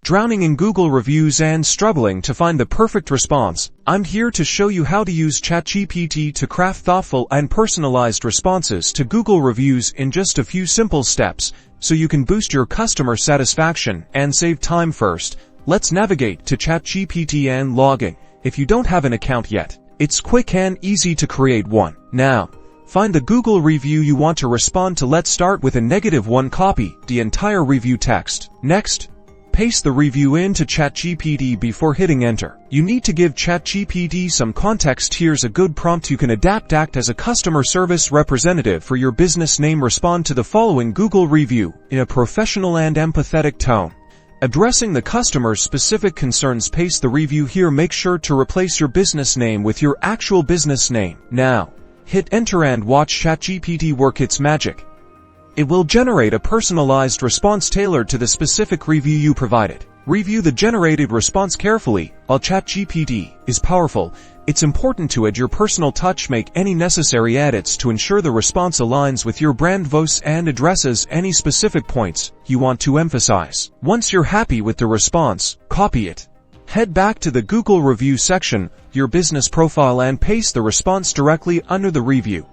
Drowning in Google reviews and struggling to find the perfect response? I'm here to show you how to use ChatGPT to craft thoughtful and personalized responses to Google reviews in just a few simple steps, so you can boost your customer satisfaction and save time. First, let's navigate to ChatGPT and log in. If you don't have an account yet, it's quick and easy to create one. Now, find the Google review you want to respond to. Let's start with a -1. Copy the entire review text. Next, paste the review into ChatGPT before hitting enter. You need to give ChatGPT some context. Here's a good prompt you can adapt. Act as a customer service representative for your business name. Respond to the following Google review in a professional and empathetic tone, addressing the customer's specific concerns. Paste the review here. Make sure to replace your business name with your actual business name. Now, hit enter and watch ChatGPT work its magic. It will generate a personalized response tailored to the specific review you provided. Review the generated response carefully. While ChatGPT is powerful, it's important to add your personal touch. Make any necessary edits to ensure the response aligns with your brand voice and addresses any specific points you want to emphasize. Once you're happy with the response, copy it. Head back to the Google review section, your business profile, and paste the response directly under the review.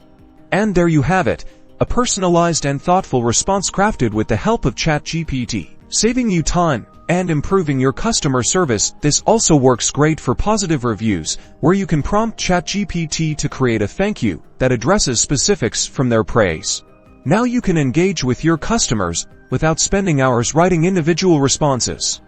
And there you have it, a personalized and thoughtful response crafted with the help of ChatGPT, saving you time and improving your customer service. This also works great for positive reviews, where you can prompt ChatGPT to create a thank you that addresses specifics from their praise. Now you can engage with your customers without spending hours writing individual responses.